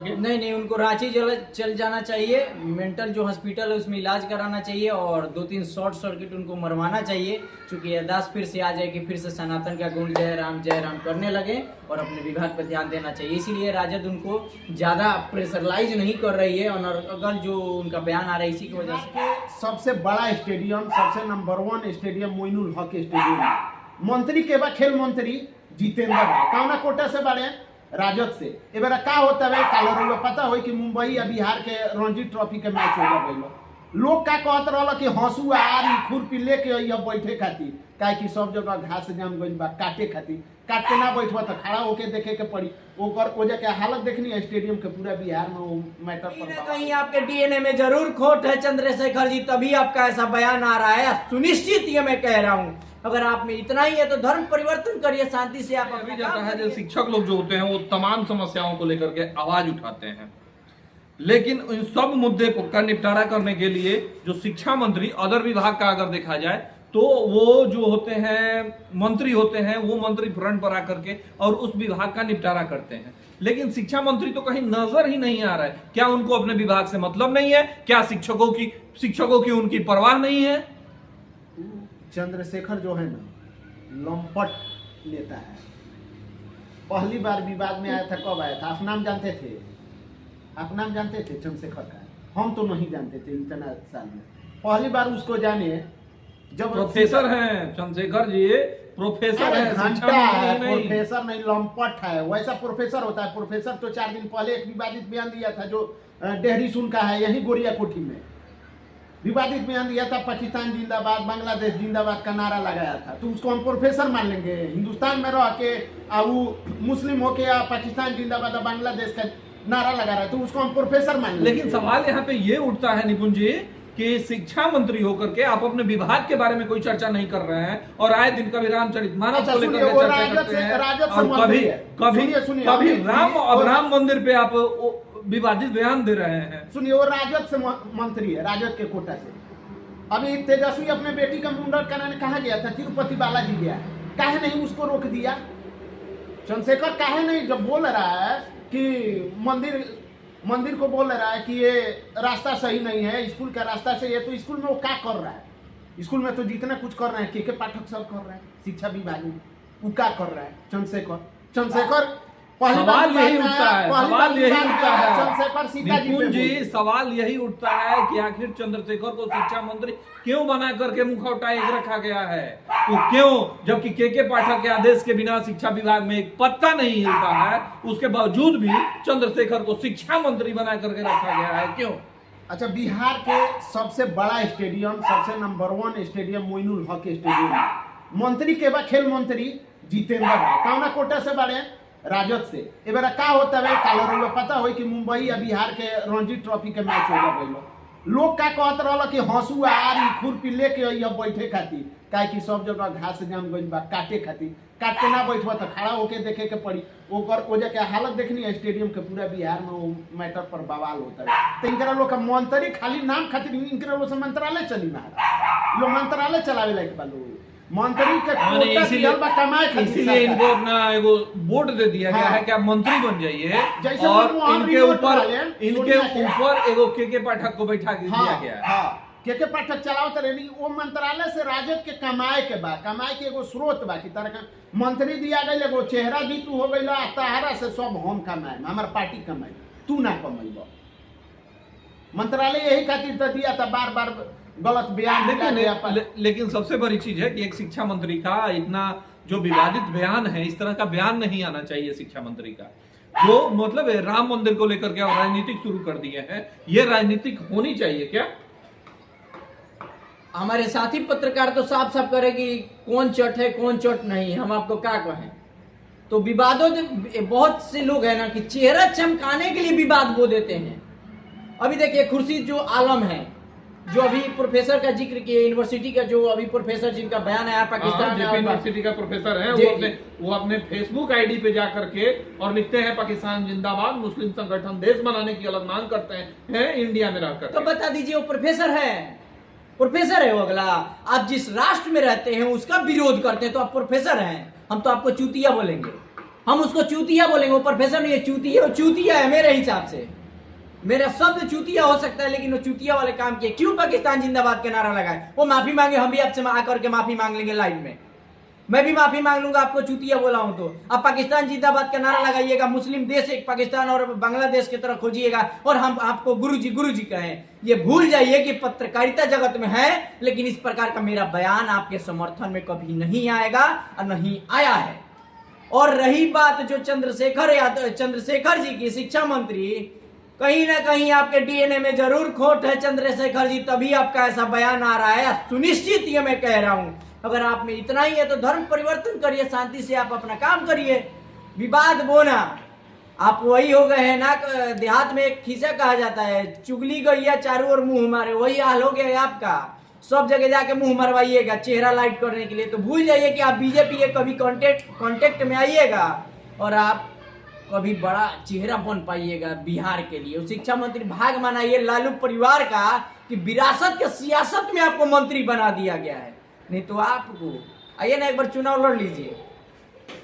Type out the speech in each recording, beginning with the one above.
नहीं नहीं, उनको रांची चल जाना चाहिए। मेंटल जो हॉस्पिटल है उसमें इलाज कराना चाहिए और 2-3 शॉर्ट सर्किट उनको मरवाना चाहिए, क्योंकि याददाश्त फिर से आ जाए कि फिर से सनातन का गुण जय राम करने लगे और अपने विभाग पर ध्यान देना चाहिए। इसीलिए राजद उनको ज़्यादा प्रेशरलाइज नहीं कर रही है, और अगर जो उनका बयान आ रहा है इसी की वजह से। सबसे बड़ा स्टेडियम, सबसे number 1 stadium Moinul Haq stadium. मंत्री के बा खेल मंत्री जितेंद्र भाई कौना कोटा से बाड़े राजद से। ए बेरा का होता है कालो पता हो कि मुंबई और बिहार के रणजी ट्रॉफी के मैच हो गए। लोग का कहत रहा कि हंसू आरी खुरपी लेके अइया बैठे खातिर, काहे कि सब जगह घास जाम गइल बा काटे खातिर। काट के ना बैठवा तो खड़ा होके देखे के पड़ी। ओकर वजह के हालत देखनी है स्टेडियम के पूरा बिहार में वो मैटर पर कहीं आपके डीएनए में जरूर खोट है चंद्रशेखर जी, तभी आपका ऐसा बयान आ रहा है। सुनिश्चित ये मैं कह रहा हूँ, अगर आप में इतना ही है तो धर्म परिवर्तन करिए, शांति से आप अभी जाता है। जो शिक्षक लोग जो होते हैं वो तमाम समस्याओं को लेकर के आवाज उठाते हैं, लेकिन इन सब मुद्दे को का निपटारा करने के लिए जो शिक्षा मंत्री अदर विभाग का अगर देखा जाए तो वो जो होते हैं मंत्री होते हैं, वो मंत्री फ्रंट पर आकर के और उस विभाग का निपटारा करते हैं। लेकिन शिक्षा मंत्री तो कहीं नजर ही नहीं आ रहा है। क्या उनको अपने विभाग से मतलब नहीं है? क्या शिक्षकों की उनकी परवाह नहीं है? चंद्रशेखर जो है ना लंपट नेता है। पहली बार विवाद में आया था, कब आया था? आप नाम जानते थे? आप नाम जानते थे चंद्रशेखर का? हम तो नहीं जानते थे इतना साल में। पहली बार उसको जाने जब प्रोफेसर हैं चंद्रशेखर जी, प्रोफेसर है, घंटा है, प्रोफेसर नहीं लंपट है। वैसा प्रोफेसर होता है। प्रोफेसर तो 4 दिन पहले एक विवादित बयान दिया था जो डेहरी सुन का है, यही गोरिया कोठी में विवादित बयान दिया था। पाकिस्तान जिंदाबाद, बांग्लादेश जिंदाबाद का नारा लगाया था। तो उसको हम प्रोफेसर मान लेंगे? हिंदुस्तान में रह के मुस्लिम होके या पाकिस्तान जिंदाबाद और बांग्लादेश का नारा लगा रहा है तो उसको हम प्रोफेसर मान लेंगे? लेकिन सवाल यहाँ पे ये उठता है निपुण जी कि शिक्षा मंत्री होकर के आप अपने विभाग के बारे में कोई चर्चा नहीं कर रहे हैं और आए दिन कभी रामचरितमानस को लेकर के चर्चा करते हैं और कभी राम मंदिर पे आप विवादित बयान दे रहे हैं। सुनिए, वो राजद से मंत्री है, राजद के कोटा से। अभी तेजस्वी अपने बेटी का मुंडन कराने कहाँ गया था? तिरुपति बालाजी गया। काहे नहीं उसको रोक दिया? चंद्रशेखर काहे नहीं जब बोल रहा है कि मंदिर को बोल रहा है कि ये रास्ता सही नहीं है, स्कूल का रास्ता सही है, तो स्कूल में वो क्या कर रहा है? स्कूल में तो जितना कुछ कर रहे हैं के पाठक सब कर रहे हैं शिक्षा विभाग में, वो क्या कर रहा है? चंद्रशेखर सवाल यही उठता है निपुण जी, जी सवाल यही उठता है कि आखिर चंद्रशेखर को शिक्षा मंत्री क्यों बना करके मुखौटा एक रखा गया है? तो क्यों, जबकि के पाठक के आदेश के बिना शिक्षा विभाग में एक पत्ता नहीं हिलता है, उसके बावजूद भी चंद्रशेखर को शिक्षा मंत्री बना करके रखा गया है, क्यों? अच्छा, बिहार के सबसे बड़ा स्टेडियम, सबसे number 1 stadium Moinul Haq stadium. मंत्री के बा खेल मंत्री जितेंद्र भाई कौना कोटा से बाड़े राजद से। ए बेरा का होता है कालो पता हो कि मुंबई और बिहार के रणजी ट्रॉफी के मैच हो गए। लोग का कहत रहा कि हंसू आरी खुरपी लेके अइया बैठे खातिर, काहे कि सब जगह घास जाम गइल बा काटे खातिर। काट के ना बैठवा तो खड़ा होके देखे के पड़ी। ओकर वजह के हालत देखनी है स्टेडियम के पूरा बिहार में वो मैटर पर बवाल होता है। तो इनकरा लोग का मंत्री खाली नाम खातिर इनकरा लोग से मंत्रालय चली महाराज, लोग मंत्रालय चलावे लायक बा। लोग मंत्री के इसीलिए इनको अपना एगो बोर्ड दे दिया गया है कि आप मंत्री बन जाइए और इनके ऊपर एगो के पाठक को बैठा के दिया गया है। के पाठक चलाओ तो नहीं, वो मंत्रालय से राजद के कमाए के एगो स्रोत बा की तरह मंत्री दिया गई। एगो चेहरा भी तू हो गई तहारा से सब हम कमाए, हमार पार्टी कमाए, तू ना कमाइब। मंत्रालय यही खातिर तो दिया था, बार बार गलत बयान। लेकिन सबसे बड़ी चीज है कि एक शिक्षा मंत्री का इतना जो विवादित बयान है, इस तरह का बयान नहीं आना चाहिए शिक्षा मंत्री का। जो मतलब राम मंदिर को लेकर के राजनीतिक शुरू कर दिए हैं, ये राजनीतिक होनी चाहिए क्या? हमारे साथी पत्रकार तो साफ साफ करे कि कौन चोट है कौन चोट नहीं। हम आपको क्या कहें? तो विवादों बहुत से लोग हैं ना कि चेहरा चमकाने के लिए विवाद बो देते हैं। अभी देखिए खुर्शीद जो आलम है, जो अभी प्रोफेसर का जिक्र किया, यूनिवर्सिटी का जो अभी प्रोफेसर जिनका बयान आया पाकिस्तान यूनिवर्सिटी का प्रोफेसर है, वो अपने फेसबुक आईडी पे जाकर के और लिखते हैं पाकिस्तान जिंदाबाद, मुस्लिम संगठन देश बनाने की अलग मांग करते हैं इंडिया में रहकर। तो बता दीजिए वो प्रोफेसर है वो अगला। आप जिस राष्ट्र में रहते हैं उसका विरोध करते हैं तो आप प्रोफेसर हैं, हम तो आपको चूतिया बोलेंगे। हम उसको चूतिया बोलेंगे, वो प्रोफेसर नहीं है, चूतिया, वो चूतिया है मेरे हिसाब से। मेरा शब्द चूतिया हो सकता है, लेकिन वो चूतिया वाले काम किए। क्यों पाकिस्तान जिंदाबाद के नारा लगाए? वो माफी मांगे, हम भी आपसे आकर के माफी मांग लेंगे लाइव में। मैं भी माफी मांग लूंगा आपको चूतिया बोला हूं तो। अब पाकिस्तान जिंदाबाद का नारा लगाइएगा, मुस्लिम देश एक पाकिस्तान और बांग्लादेश की तरह खोजिएगा और हम आपको गुरुजी कहें। ये भूल जाइए कि पत्रकारिता जगत में है, लेकिन इस प्रकार का मेरा बयान आपके समर्थन में कभी नहीं आएगा और नहीं आया है। और रही बात जो चंद्रशेखर जी की, शिक्षा मंत्री, कहीं ना कहीं आपके डीएनए में जरूर खोट है चंद्रशेखर जी, तभी आपका ऐसा बयान आ रहा है। सुनिश्चित ये मैं कह रहा हूं, अगर आप में इतना ही है तो धर्म परिवर्तन करिए, शांति से आप अपना काम करिए। विवाद बोना, आप वही हो गए हैं ना, देहात में एक खिस्सा कहा जाता है, चुगली गैया चारों ओर मुंह मारे, वही हाल हो गया है आपका। सब जगह जाके मुंह मरवाइएगा चेहरा लाइट करने के लिए। तो भूल जाइए कि आप बीजेपी के कभी कांटेक्ट में आइएगा और आप कभी बड़ा चेहरा बन पाइएगा बिहार के लिए। शिक्षा मंत्री भाग मनाइए लालू परिवार का कि विरासत के सियासत में आपको मंत्री बना दिया गया है, नहीं तो आपको आइए ना एक बार चुनाव लड़ लीजिए।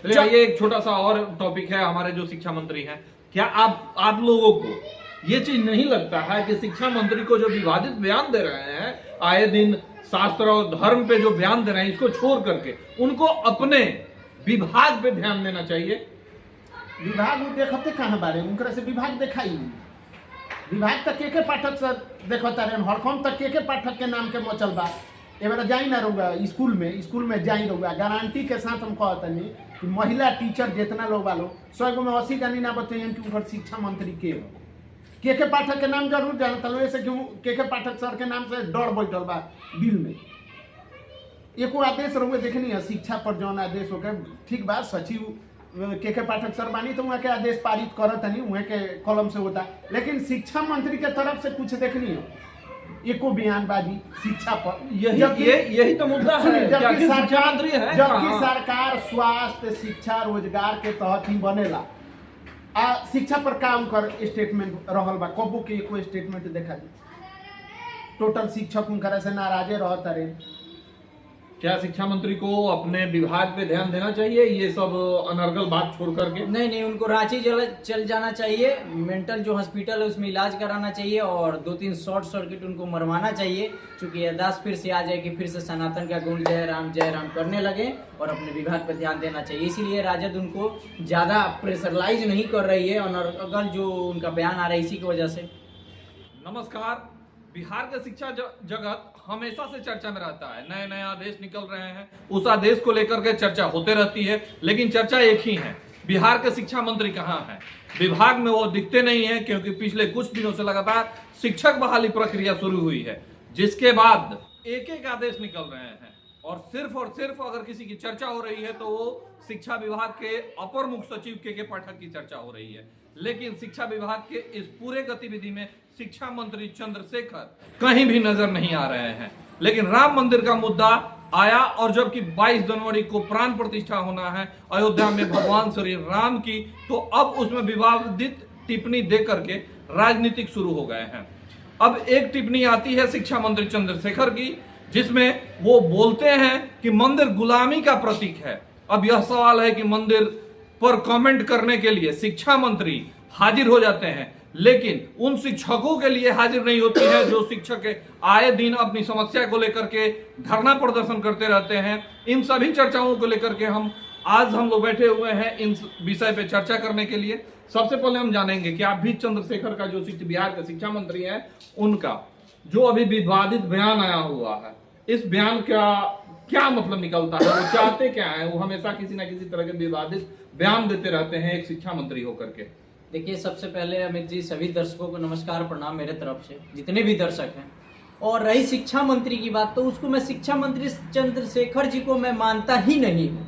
ये एक छोटा सा और टॉपिक है, हमारे जो शिक्षा मंत्री हैं, क्या आप लोगों को ये चीज नहीं लगता है कि शिक्षा मंत्री को जो विवादित बयान दे रहे हैं, आए दिन शास्त्र और धर्म पे जो बयान दे रहे हैं, इसको छोड़ करके उनको अपने विभाग पे ध्यान देना चाहिए? विभाग वो देखते कहाँ बारे, उनकरा से विभाग दिखाई। विभाग तक के पाठक से देखता रहे, हरकम तक के पाठक के नाम के मचल बा। एबार जाई ना रहूँगा स्कूल में जाई रहूँगा, गारंटी के साथ हम कहतनी कि महिला टीचर जितना लोग वालों 100 में 80 का नहीं ना बताइए कि उनका शिक्षा मंत्री के हो। के पाठक के नाम जरूर जानता हूँ, ऐसे क्यों के पाठक सर के नाम से डर बैठल बा बिल में। एको आदेश रहूँगे देखनी है शिक्षा पर जौन आदेश हो गए, ठीक बात, सचिव के पाठक सर बानी तो वहाँ के आदेश पारित करत नहीं, वहाँ के कलम से होता, लेकिन शिक्षा मंत्री के तरफ से कुछ देखनी है, एको बयानबाजी शिक्षा पर। यही तो मुद्दा है, जबकि शिक्षा मंत्री है, जबकि सरकार स्वास्थ्य शिक्षा रोजगार के तहत ही बनेला। शिक्षा पर काम कर स्टेटमेंट रहल बा, कबो के एको स्टेटमेंट देखा दी। टोटल शिक्षक उनकरा से नाराजे रहता रहे। क्या शिक्षा मंत्री को अपने विभाग पे ध्यान देना चाहिए, ये सब अनर्गल बात छोड़ करके? नहीं, उनको रांची चल जाना चाहिए, मेंटल जो हॉस्पिटल है उसमें इलाज कराना चाहिए और 2-3 शॉर्ट सर्किट उनको मरवाना चाहिए, क्योंकि याददाश्त फिर से आ जाए कि फिर से सनातन का गुण जय राम करने लगे और अपने विभाग पर ध्यान देना चाहिए। इसीलिए राजद उनको ज़्यादा प्रेशरलाइज नहीं कर रही है, अनर्गल जो उनका बयान आ रहा है इसी की वजह से। नमस्कार। बिहार का शिक्षा जगत हमेशा से चर्चा में रहता है, नए आदेश निकल रहे हैं, उस आदेश को लेकर के चर्चा होते रहती है, लेकिन चर्चा एक ही है, बिहार के शिक्षा मंत्री कहाँ हैं? विभाग में वो दिखते नहीं है, क्योंकि पिछले कुछ दिनों से लगातार शिक्षक बहाली प्रक्रिया शुरू हुई है, जिसके बाद एक आदेश निकल रहे हैं और सिर्फ अगर किसी की चर्चा हो रही है तो वो शिक्षा विभाग के अपर मुख्य सचिव के पाठक की चर्चा हो रही है। लेकिन शिक्षा विभाग के इस पूरे गतिविधि में शिक्षा मंत्री चंद्रशेखर कहीं भी नजर नहीं आ रहे हैं। लेकिन राम मंदिर का मुद्दा आया और जबकि 22 जनवरी को प्राण प्रतिष्ठा होना है अयोध्या में भगवान श्री राम की, तो अब उसमें विवादित टिप्पणी दे करके राजनीतिक शुरू हो गए हैं। अब एक टिप्पणी आती है शिक्षा मंत्री चंद्रशेखर की, जिसमें वो बोलते हैं कि मंदिर गुलामी का प्रतीक है। अब यह सवाल है कि मंदिर पर कमेंट करने के लिए शिक्षा मंत्री हाजिर हो जाते हैं, लेकिन उन शिक्षकों के लिए हाजिर नहीं होती है जो शिक्षक आए दिन अपनी समस्या को लेकर के धरना प्रदर्शन करते रहते हैं। इन सभी चर्चाओं को लेकर के आज हम लोग बैठे हुए हैं इन विषय पे चर्चा करने के लिए। सबसे पहले हम जानेंगे कि आप भी चंद्रशेखर का जो बिहार के शिक्षा मंत्री हैं, उनका जो अभी विवादित बयान आया हुआ है, इस बयान का क्या मतलब निकलता है? वो चाहते क्या है? वो हमेशा किसी ना किसी तरह के विवादित बयान देते रहते हैं एक शिक्षा मंत्री होकर के। देखिए, सबसे पहले अमित जी सभी दर्शकों को नमस्कार प्रणाम मेरे तरफ से, जितने भी दर्शक हैं। और रही शिक्षा मंत्री की बात, तो उसको मैं शिक्षा मंत्री चंद्रशेखर जी को मैं मानता ही नहीं हूँ।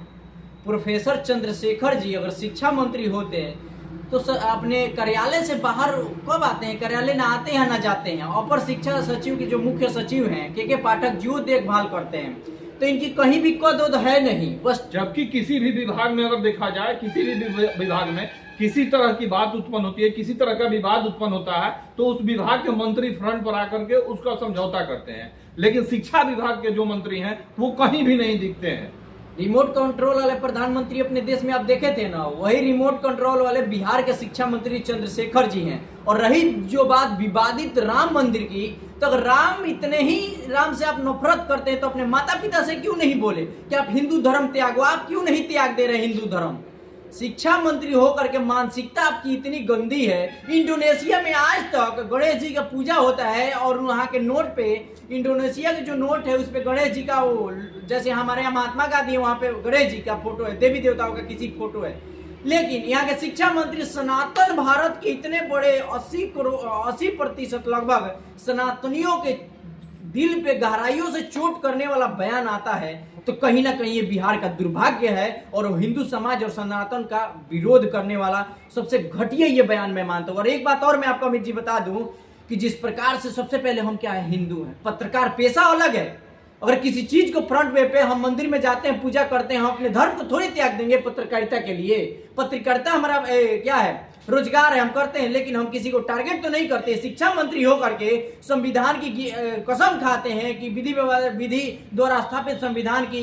प्रोफेसर चंद्रशेखर जी अगर शिक्षा मंत्री होते हैं तो अपने कार्यालय से बाहर कब आते हैं? कार्यालय ना आते हैं ना जाते हैं। अपर शिक्षा सचिव के जो मुख्य सचिव हैं के पाठक जो देखभाल करते हैं, तो इनकी कहीं भी कद है नहीं बस। जबकि किसी भी विभाग में अगर देखा जाए, किसी भी विभाग में किसी तरह की बात उत्पन्न होती है, किसी तरह का विवाद उत्पन्न होता है, तो उस विभाग के मंत्री फ्रंट पर आकर के उसका समझौता करते हैं। लेकिन शिक्षा विभाग के जो मंत्री हैं वो कहीं भी नहीं दिखते हैं। रिमोट कंट्रोल वाले प्रधानमंत्री अपने देश में आप देखे थे ना, वही रिमोट कंट्रोल वाले बिहार के शिक्षा मंत्री चंद्रशेखर जी हैं। और रही जो बात विवादित राम मंदिर की, तो अगर राम से आप नफरत करते हैं तो अपने माता पिता से क्यों नहीं बोले कि आप हिंदू धर्म त्यागो? आप क्यों नहीं त्याग दे रहे हिंदू धर्म? शिक्षा मंत्री होकर के मानसिकता आपकी इतनी गंदी है। इंडोनेशिया में आज तक गणेश जी का पूजा होता है और वहाँ के नोट पे, इंडोनेशिया के जो नोट है उस पे गणेश जी का, वो जैसे हमारे यहाँ महात्मा गांधी है वहाँ पे गणेश जी का फोटो है, देवी देवताओं का किसी फोटो है। लेकिन यहाँ के शिक्षा मंत्री सनातन भारत के इतने बड़े 80% लगभग सनातनियों के दिल पे गहराइयों से चोट करने वाला बयान आता है, तो कहीं ना कहीं ये बिहार का दुर्भाग्य है और हिंदू समाज और सनातन का विरोध करने वाला सबसे घटिया ये बयान मैं मानता हूँ। और एक बात और मैं आपको अमित जी बता दूं कि जिस प्रकार से सबसे पहले हम क्या है, हिंदू हैं, पत्रकार पेशा अलग है। अगर किसी चीज को फ्रंट वे पे हम मंदिर में जाते हैं, पूजा करते हैं, हम अपने धर्म को थोड़ी त्याग देंगे पत्रकारिता के लिए। पत्रकारिता हमारा क्या है, रोजगार है, हम करते हैं, लेकिन हम किसी को टारगेट तो नहीं करते। शिक्षा मंत्री होकर के संविधान की कसम खाते हैं कि विधि द्वारा स्थापित संविधान की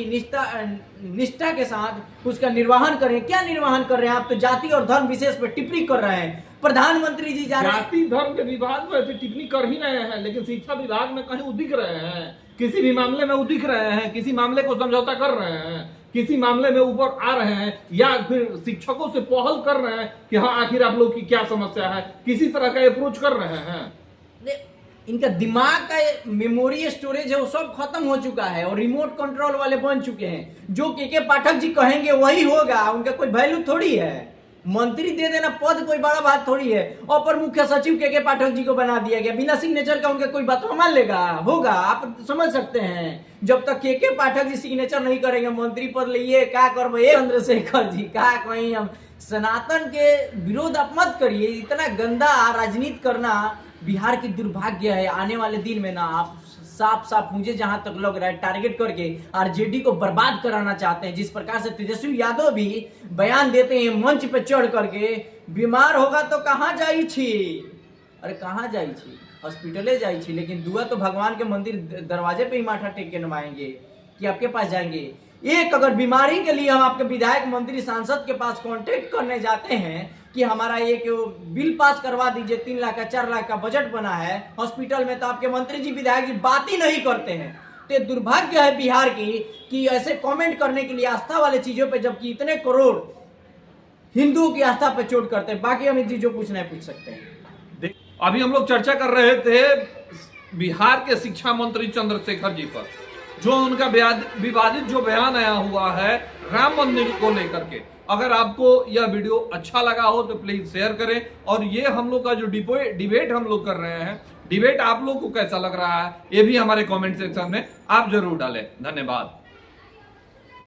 निष्ठा के साथ उसका निर्वहन करें। क्या निर्वहन कर रहे हैं आप? तो जाति और धर्म विशेष पर टिप्पणी कर रहे हैं। प्रधानमंत्री जी जाति धर्म के विवाद में ऐसे टिप्पणी कर ही रहे हैं, लेकिन शिक्षा विभाग में कहीं उदिख रहे हैं, किसी भी मामले में उदिख रहे हैं, किसी मामले को समझौता कर रहे हैं, किसी मामले में ऊपर आ रहे हैं, या फिर शिक्षकों से पहल कर रहे हैं कि हाँ आखिर आप लोग की क्या समस्या है, किसी तरह का अप्रोच कर रहे हैं। इनका दिमाग का मेमोरी स्टोरेज है वो सब खत्म हो चुका है और रिमोट कंट्रोल वाले बन चुके हैं। जो के पाठक जी कहेंगे वही होगा, उनका कोई वैल्यू थोड़ी है। मंत्री दे देना पद कोई बड़ा बात थोड़ी है। अपर मुख्य सचिव के पाठक जी को बना दिया गया, बिना सिग्नेचर का उनका कोई बात मान लेगा? होगा? आप समझ सकते हैं। जब तक के पाठक जी सिग्नेचर नहीं करेंगे मंत्री पद लिए क्या करबे चंद्रशेखर जी? क्या कहीं हम सनातन के विरोध आप मत करिए। इतना गंदा राजनीति करना बिहार की दुर्भाग्य है। आने वाले दिन में ना आप साफ मुझे जहां तक लग रहा है टारगेट करके आरजेडी को बर्बाद कराना चाहते हैं। जिस प्रकार से तेजस्वी यादव भी बयान देते हैं मंच पे चढ़ करके, बीमार होगा तो कहाँ जाई छी? अरे कहाँ जाई छी? हॉस्पिटले जाई छी, लेकिन दुआ तो भगवान के मंदिर दरवाजे पे ही माथा टेक के नमाएंगे कि आपके पास जाएंगे। एक अगर बीमारी के लिए हम आपके विधायक मंत्री सांसद के पास कांटेक्ट करने जाते हैं कि हमारा एक बिल पास करवा दीजिए, 3 लाख का 4 लाख का बजट बना है हॉस्पिटल में, तो आपके मंत्री जी विधायक जी बात ही नहीं करते हैं। तो दुर्भाग्य है बिहार की कि ऐसे कमेंट करने के लिए आस्था वाले चीजों पे, जबकि इतने करोड़ हिंदुओं की आस्था पे चोट करते हैं। बाकी अमित जी जो पूछना है पूछ सकते हैं। अभी हम लोग चर्चा कर रहे थे बिहार के शिक्षा मंत्री चंद्रशेखर जी पर, जो उनका विवादित जो बयान आया हुआ है राम मंदिर को लेकर के। अगर आपको यह वीडियो अच्छा लगा हो तो प्लीज शेयर करें, और ये हम लोग का जो डिबेट हम लोग कर रहे हैं, डिबेट आप लोग को कैसा लग रहा है ये भी हमारे कमेंट सेक्शन में आप जरूर डालें। धन्यवाद।